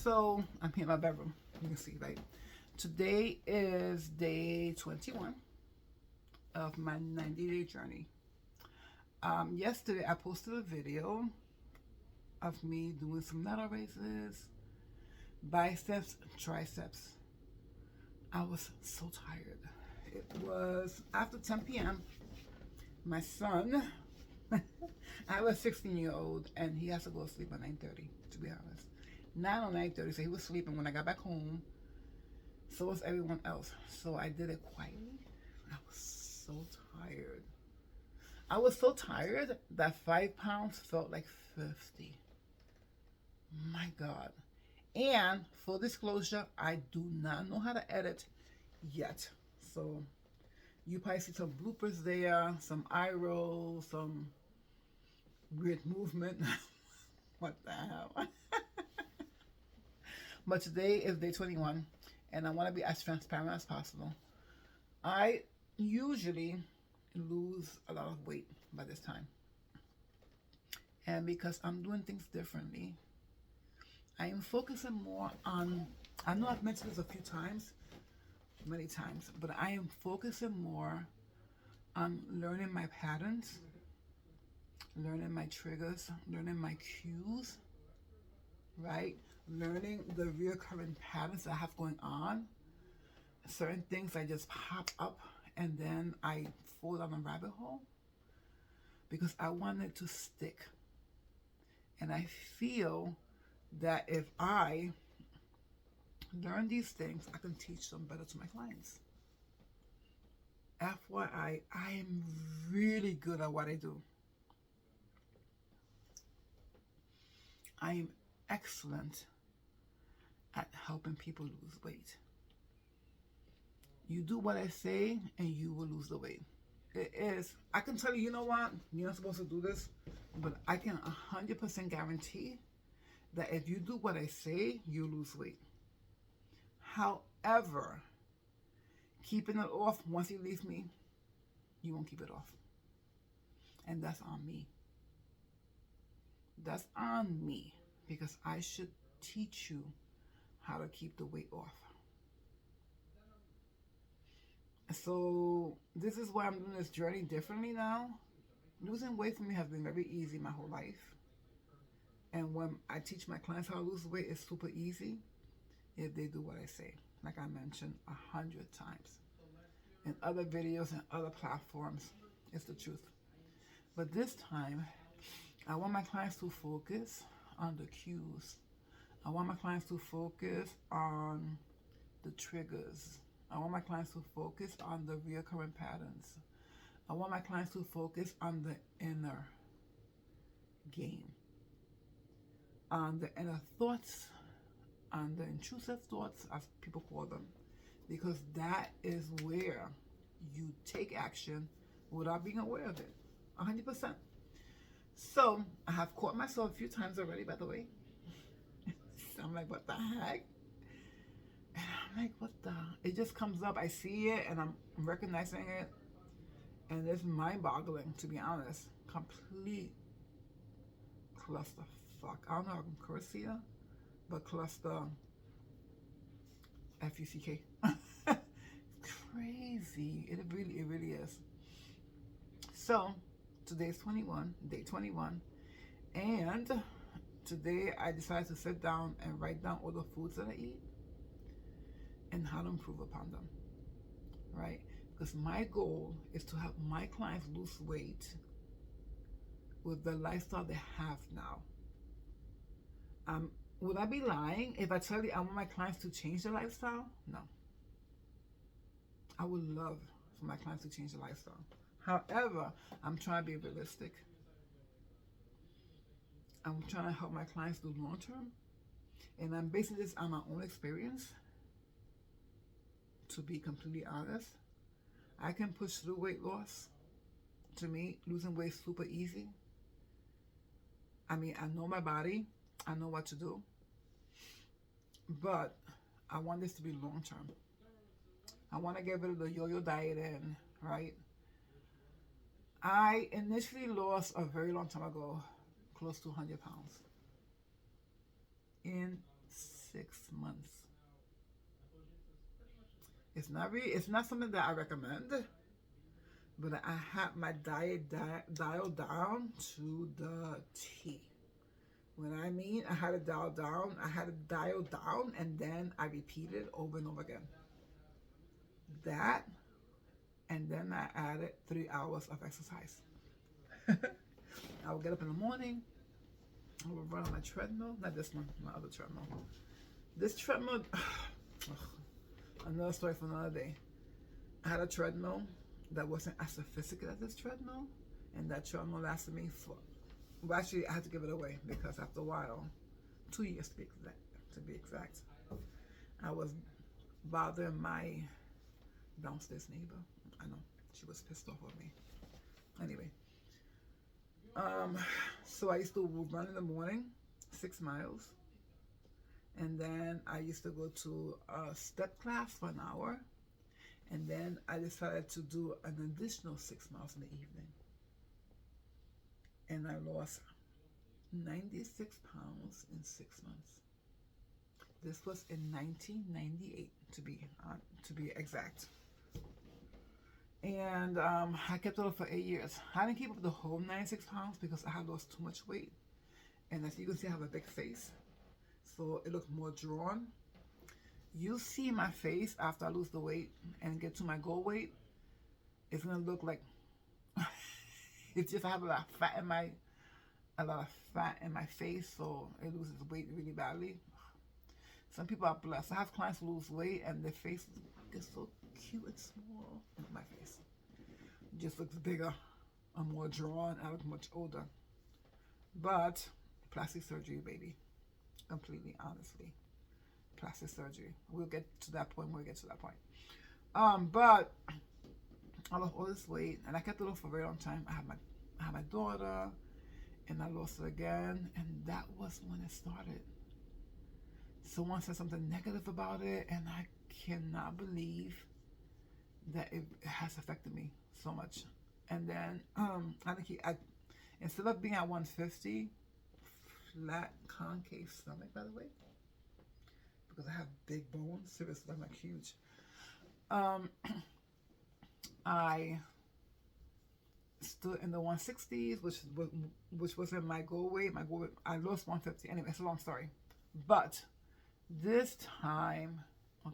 So I'm here in my bedroom. You can see, right? Today is day 21 of my 90-day journey. Yesterday I posted a video of me doing some ladder raises, biceps, triceps. I was so tired. It was after 10 p.m. My son, I have a 16-year-old, and he has to go to sleep at 9:30, to be honest. 9 or 9:30, so he was sleeping when I got back home. So was everyone else. So I did it quietly. I was so tired. I was so tired that 5 pounds felt like 50. My God. And full disclosure, I do not know how to edit yet. So you probably see some bloopers there, some eye rolls, some weird movement. What the hell? But today is day 21, and I want to be as transparent as possible. I usually lose a lot of weight by this time. And because I'm doing things differently, I am focusing more on, I know I've mentioned this a few times, many times, but I am focusing more on learning my patterns, learning my triggers, learning my cues, right? Learning the recurring patterns that I have going on. Certain things I just pop up and then I fall down a rabbit hole because I want it to stick. And I feel that if I learn these things, I can teach them better to my clients. FYI, I am really good at what I do. I am excellent at helping people lose weight. You do what I say and you will lose the weight. It is, I can tell you, you know what, you're not supposed to do this, but I can 100% guarantee that if you do what I say, you lose weight. However, keeping it off once you leave me, you won't keep it off. And that's on me. That's on me because I should teach you how to keep the weight off. So this is why I'm doing this journey differently now. Losing weight for me has been very easy my whole life. And when I teach my clients how to lose weight, it's super easy if they do what I say. Like I mentioned 100 times. In other videos and other platforms, it's the truth. But this time, I want my clients to focus on the cues. I want my clients to focus on the triggers. I want my clients to focus on the recurring patterns. I want my clients to focus on the inner game, on the inner thoughts, on the intrusive thoughts, as people call them, because that is where you take action without being aware of it, 100%. So I have caught myself a few times already, by the way. So I'm like, what the heck? And I'm like, what the? It just comes up. I see it and I'm recognizing it. And it's mind-boggling, to be honest. Complete clusterfuck. I don't know how I can curse here, but cluster, F-U-C-K. Crazy. It really is. So today's 21, day 21. And today I decided to sit down and write down all the foods that I eat and how to improve upon them, right? Because my goal is to help my clients lose weight with the lifestyle they have now. Would I be lying if I tell you I want my clients to change their lifestyle? No. I would love for my clients to change their lifestyle. However, I'm trying to be realistic. I'm trying to help my clients do long term. And I'm basing this on my own experience. To be completely honest, I can push through weight loss. To me, losing weight is super easy. I mean, I know my body. I know what to do. But I want this to be long term. I want to get rid of the yo-yo dieting, right? I initially lost a very long time ago close to 100 pounds. Insane. 6 months. It's not something that I recommend, but I had my diet dialed down to the T. When I mean I had it dialed down, I had it dialed down, and then I repeated over and over again. That, and then I added 3 hours of exercise. I would get up in the morning, I would run on my treadmill, not this one, my other treadmill. This treadmill, another story for another day. I had a treadmill that wasn't as sophisticated as this treadmill, and that treadmill lasted me for, well, actually I had to give it away because after a while, 2 years to be exact, I was bothering my downstairs neighbor. I know, she was pissed off with me. Anyway, so I used to run in the morning, 6 miles, and then I used to go to a step class for an hour, and then I decided to do an additional 6 miles in the evening, and I lost 96 pounds in 6 months. This was in 1998, to be exact. And I kept it up for 8 years. I didn't keep up the whole 96 pounds because I had lost too much weight. And as you can see, I have a big face, so it looks more drawn. You see my face after I lose the weight and get to my goal weight, it's gonna look like it's just I have a lot of fat in my face, so it loses weight really badly. Some people are blessed. I have clients who lose weight and their face gets so cute and small. My face just looks bigger. I'm more drawn. I look much older. But plastic surgery, baby. Completely, honestly. Plastic surgery. We'll get to that point when we get to that point. But I lost all this weight, and I kept it off for a very long time. I had my daughter, and I lost it again, and that was when it started. Someone said something negative about it, and I cannot believe that it has affected me so much. And then instead of being at 150, flat concave stomach, by the way, because I have big bones, seriously, I'm like huge. I stood in the 160s, which wasn't my goal weight. I lost 150. Anyway, it's a long story. But this time, my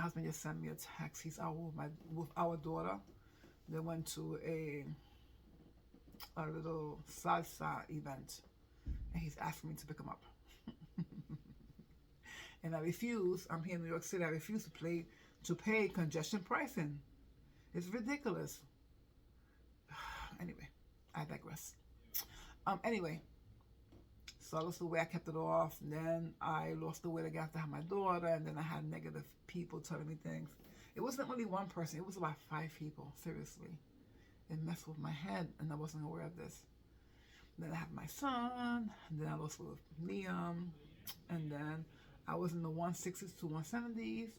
husband just sent me a text. He's out with our daughter. They went to a little salsa event, and he's asking me to pick him up. And I refuse. I'm here in New York City. I refuse to pay congestion pricing. It's ridiculous. Anyway, I digress. Anyway, so I lost the weight. I kept it off. And then I lost the weight again after I had my daughter. And then I had negative people telling me things. It wasn't only one person. It was about 5 people. Seriously. It messed with my head, and I wasn't aware of this. Then I have my son. And then I lost with Liam. And then I was in the 160s to 170s.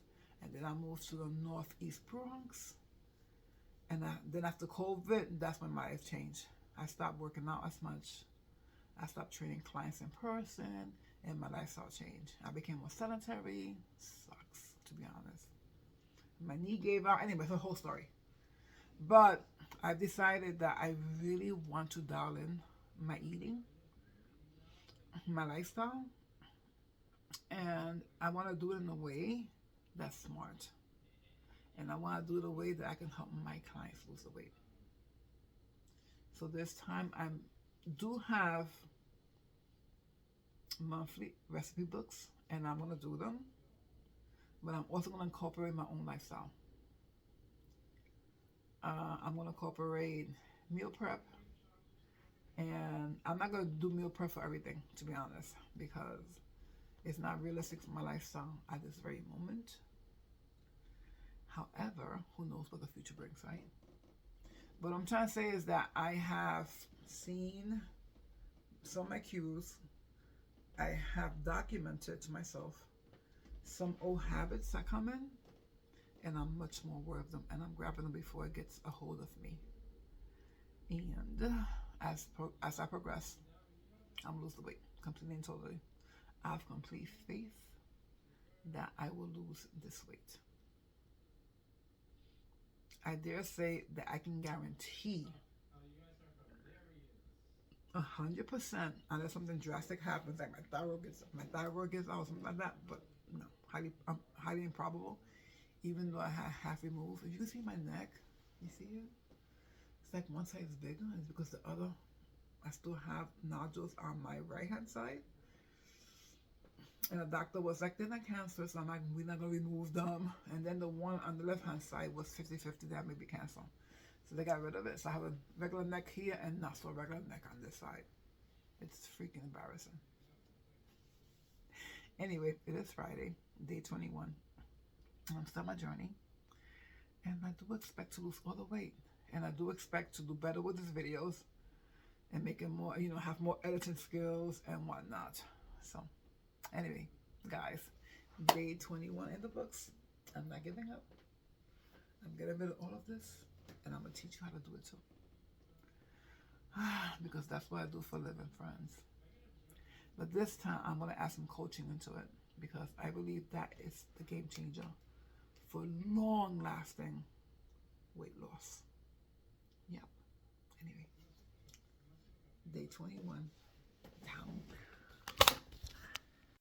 And then I moved to the Northeast Bronx. And then after COVID, that's when my life changed. I stopped working out as much. I stopped training clients in person, and my lifestyle changed. I became more sedentary. Sucks, to be honest. My knee gave out. Anyway, it's a whole story. But I've decided that I really want to dial in my eating, my lifestyle, and I want to do it in a way that's smart. And I want to do it in a way that I can help my clients lose the weight. So this time I do have monthly recipe books, and I'm going to do them. But I'm also going to incorporate my own lifestyle. I'm going to incorporate meal prep. And I'm not going to do meal prep for everything, to be honest, because it's not realistic for my lifestyle at this very moment. However, who knows what the future brings, right? But what I'm trying to say is that I have seen some of my cues. I have documented to myself some old habits that come in, and I'm much more aware of them, and I'm grabbing them before it gets a hold of me. And as I progress, I'm gonna lose the weight completely and totally. I have complete faith that I will lose this weight. I dare say that I can guarantee 100%, unless something drastic happens, like my thyroid gets out, or something like that. But no, highly improbable. Even though I had half removed, if you can see my neck, you see it? It's like one side is bigger. It's because the other, I still have nodules on my right hand side. And the doctor was like, they're not cancer, so I'm like, we're not gonna remove them. And then the one on the left hand side was 50-50, that may be cancer. So they got rid of it. So I have a regular neck here and not so regular neck on this side. It's freaking embarrassing. Anyway, it is Friday, day 21. I'm still on my journey. And I do expect to lose all the weight. And I do expect to do better with these videos and make it more, have more editing skills and whatnot. So, anyway, guys, day 21 in the books. I'm not giving up. I'm getting rid of all of this, and I'm going to teach you how to do it too. Because that's what I do for a living, friends. But this time, I'm going to add some coaching into it because I believe that is the game changer for long-lasting weight loss. Yep. Anyway, day 21, down.